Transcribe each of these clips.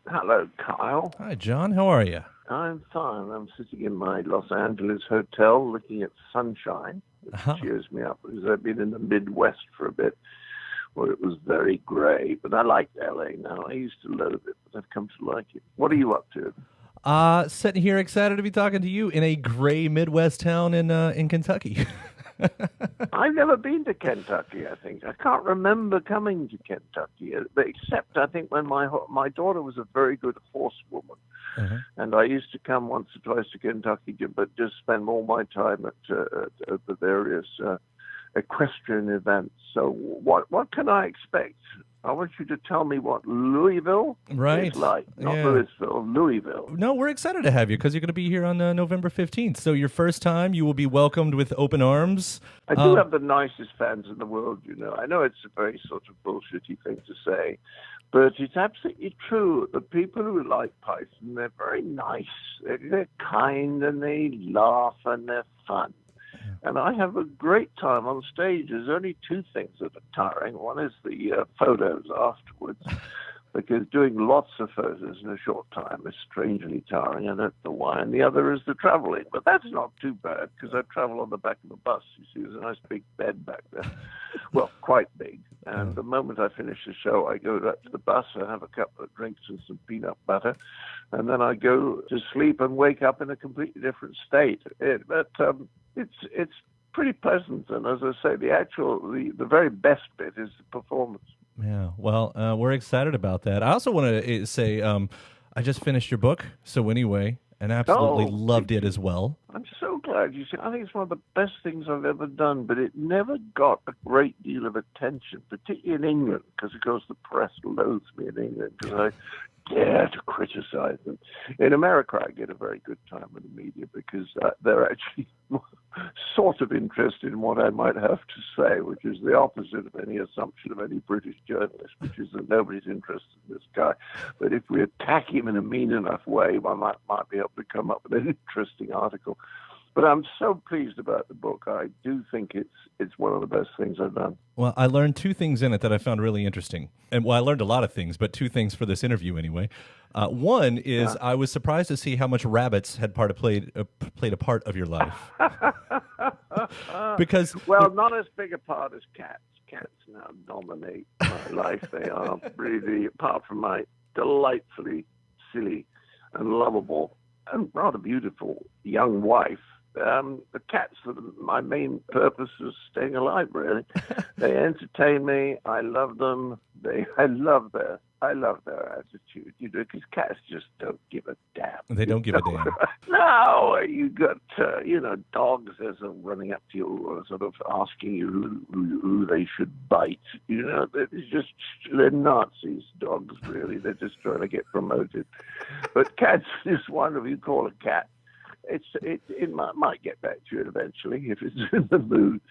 Hello, Kyle. Hi, John. How are you? I'm fine. I'm sitting in my Los Angeles hotel looking at sunshine, which Uh-huh. cheers me up because I've been in the Midwest for a bit where it was very gray. But I like LA now. I used to loathe it, but I've come to like it. What are you up to? Sitting here excited to be talking to you in a gray Midwest town in Kentucky. I've never been to Kentucky, I think. I can't remember coming to Kentucky, except I think when my daughter was a very good horsewoman. Uh-huh. And I used to come once or twice to Kentucky, but just spend all my time at the various equestrian events. So what can I expect? I want you to tell me what Louisville is Right. like. Not Yeah. Louisville, Louisville. No, we're excited to have you because you're going to be here on November 15th. So your first time, you will be welcomed with open arms. I do have the nicest fans in the world, you know. I know it's a very sort of bullshitty thing to say, but it's absolutely true. The people who like Python, they're very nice. They're kind and they laugh and they're fun. And I have a great time on stage. There's only two things that are tiring. One is the photos afterwards, because doing lots of photos in a short time is strangely tiring. I don't know why. And the other is the traveling. But that's not too bad, because I travel on the back of the bus. You see, there's a nice big bed back there. Well, quite big. And the moment I finish the show, I go up to the bus, I have a couple of drinks and some peanut butter, and then I go to sleep and wake up in a completely different state. It's pretty pleasant, and as I say, the very best bit is the performance. Yeah. Well, we're excited about that. I also want to say I just finished your book. So anyway, and absolutely Oh, loved it as well. I'm so glad you see. I think it's one of the best things I've ever done, but it never got a great deal of attention, particularly in England, because of course the press loathes me in England because I dare to criticize them. In America, I get a very good time with the media because they're actually sort of interested in what I might have to say, which is the opposite of any assumption of any British journalist, which is that nobody's interested in this guy. But if we attack him in a mean enough way, I might be able to come up with an interesting article. But I'm so pleased about the book. I do think it's one of the best things I've done. Well, I learned two things in it that I found really interesting. And well, I learned a lot of things, but two things for this interview anyway. One is I was surprised to see how much rabbits had played a part of your life. Because Well, not as big a part as cats. Cats now dominate my life. They are really, apart from my delightfully silly and lovable and rather beautiful young wife. The cats are my main purpose is staying alive. Really, they entertain me. I love them. I love their attitude. You know, because cats just don't give a damn. they don't give a damn. No, you got dogs as are running up to you, sort of asking you who they should bite. You know, they're Nazis. Dogs, really, they're just trying to get promoted. But cats is wonderful. You call a cat. It might get back to it eventually if it's in the mood.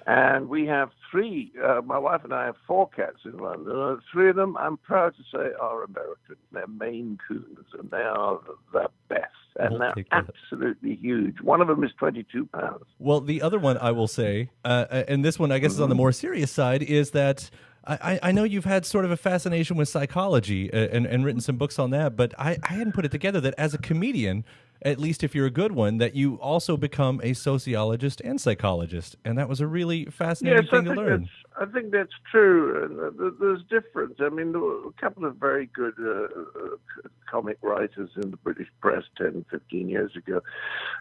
And we have three. My wife and I have four cats in London. Three of them, I'm proud to say, are American. They're Maine Coons, and they are the best. And We'll they're take that. absolutely huge. One of them is 22 pounds. Well, the other one I will say, and this one I guess is on the more serious side, is that I know you've had sort of a fascination with psychology and written some books on that, but I hadn't put it together that as a comedian, at least if you're a good one, that you also become a sociologist and psychologist, and that was a really fascinating Yes, thing to learn. I think that's true. And there's difference. I mean, there were a couple of very good comic writers in the British press 10, 15 years ago.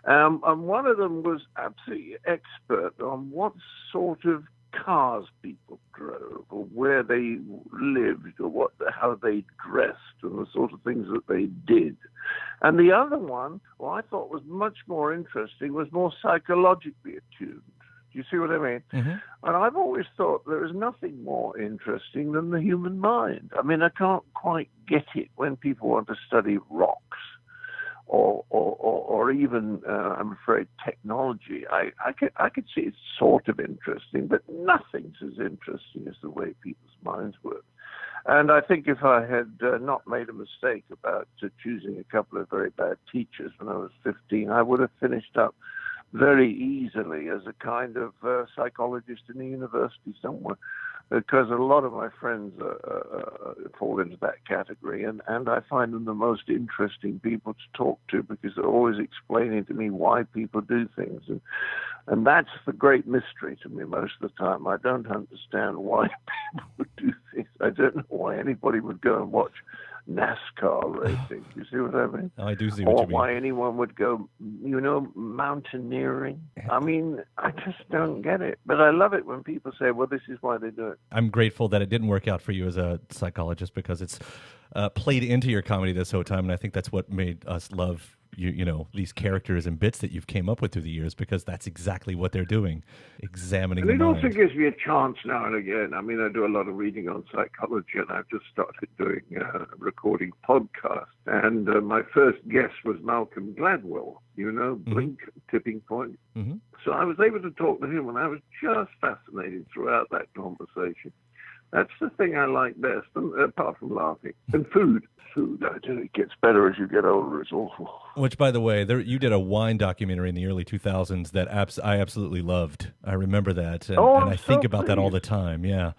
And one of them was absolutely expert on what sort of cars people drove or where they lived or how they dressed and the sort of things that they did. And the other one, what I thought was much more interesting, was more psychologically attuned. Do you see what I mean? Mm-hmm. And I've always thought there is nothing more interesting than the human mind. I mean, I can't quite get it when people want to study rocks or even, I'm afraid, technology. I could see it's sort of interesting, but nothing's as interesting as the way people's minds work. And I think if I had not made a mistake about choosing a couple of very bad teachers when I was 15, I would have finished up very easily as a kind of psychologist in a university somewhere, because a lot of my friends fall into that category, and I find them the most interesting people to talk to, because they're always explaining to me why people do things, and that's the great mystery to me most of the time. I don't understand why people do things. I don't know why anybody would go and watch NASCAR racing. You see what I mean? Oh, I do see what you mean. Or why anyone would go, mountaineering. I mean, I just don't get it. But I love it when people say, well, this is why they do it. I'm grateful that it didn't work out for you as a psychologist, because it's played into your comedy this whole time, and I think that's what made us love you know, these characters and bits that you've came up with through the years, because that's exactly what they're doing, examining the mind. It also gives me a chance now and again. I mean, I do a lot of reading on psychology, and I've just started doing recording podcasts. And my first guest was Malcolm Gladwell, Blink, Tipping Point. Mm-hmm. So I was able to talk to him, and I was just fascinated throughout that conversation. That's the thing I like best, apart from laughing. And food. I tell you, it gets better as you get older. It's awful. Which, by the way, you did a wine documentary in the early 2000s that I absolutely loved. I remember that, and I think about that all the time. Yeah.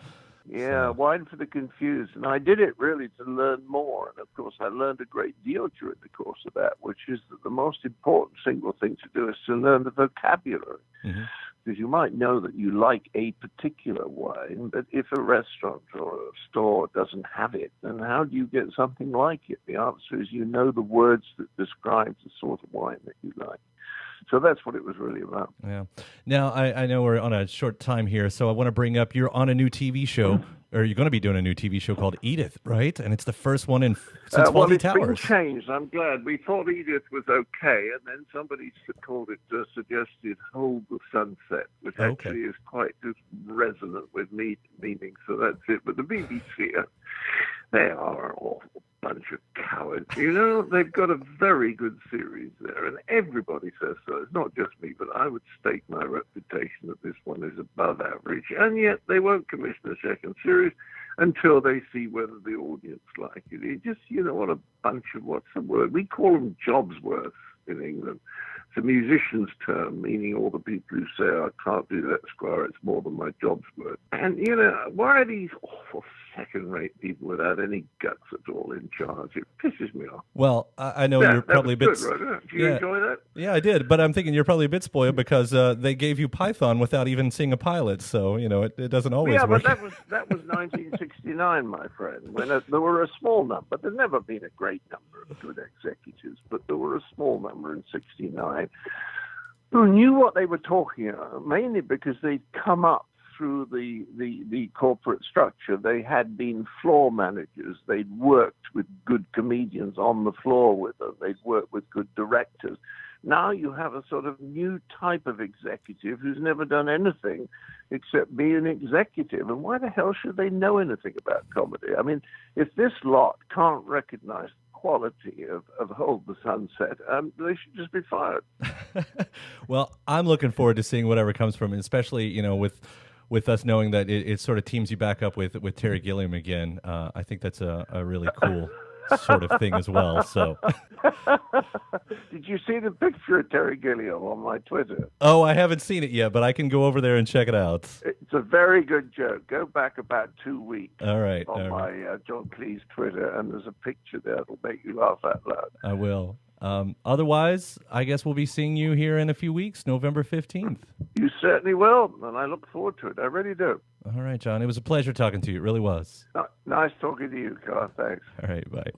Yeah, Wine for the Confused. And I did it really to learn more. And, of course, I learned a great deal during the course of that, which is that the most important single thing to do is to learn the vocabulary. Mm-hmm. Because you might know that you like a particular wine, but if a restaurant or a store doesn't have it, then how do you get something like it? The answer is you know the words that describe the sort of wine that you like. So that's what it was really about. Yeah. Now, I know we're on a short time here, so I want to bring up, you're on a new TV show, or you're going to be doing a new TV show called Edith, right? And it's the first one since Fawlty Towers. Well, it's been changed. I'm glad. We thought Edith was okay, and then somebody called it, suggested Hold the Sunset, which actually is quite just resonant with meaning, so that's it. But the BBC, they are an awful bunch of cowards. They've got a very good series there, and everybody says so. It's not just me, but I would stake my reputation that this one is above average, and yet they won't commission a second series until they see whether the audience like it. It just, what a bunch of, what's the word? We call them jobs worth in England. It's a musician's term, meaning all the people who say, I can't do that, Squire, it's more than my job's worth. And, why are these awful second-rate people without any guts at all in charge? It pisses me off. Well, I know you're probably a bit... Good, right? Do you enjoy that? Yeah, I did, but I'm thinking you're probably a bit spoiled because they gave you Python without even seeing a pilot, so, it doesn't always work. Yeah, but that was 1969, my friend, when there were a small number. There's never been a great number of good executives, but there were a small number in 69 who knew what they were talking about, mainly because they'd come up through the corporate structure. They had been floor managers. They'd worked with good comedians on the floor with them. They'd worked with good directors. Now you have a sort of new type of executive who's never done anything except be an executive. And why the hell should they know anything about comedy? I mean, if this lot can't recognize quality of Hold the Sunset, they should just be fired. Well, I'm looking forward to seeing whatever comes from it, especially, with us knowing that it sort of teams you back up with Terry Gilliam again. I think that's a really cool sort of thing as well. So, did you see the picture of Terry Gilliam on my Twitter? Oh, I haven't seen it yet, but I can go over there and check it out. It's a very good joke. Go back about 2 weeks. All right. On my John Cleese Twitter, and there's a picture there that'll make you laugh out loud. I will. Otherwise, I guess we'll be seeing you here in a few weeks, November 15th. You certainly will, and I look forward to it. I really do. All right, John. It was a pleasure talking to you. It really was. Nice talking to you, Carl. Thanks. All right, bye.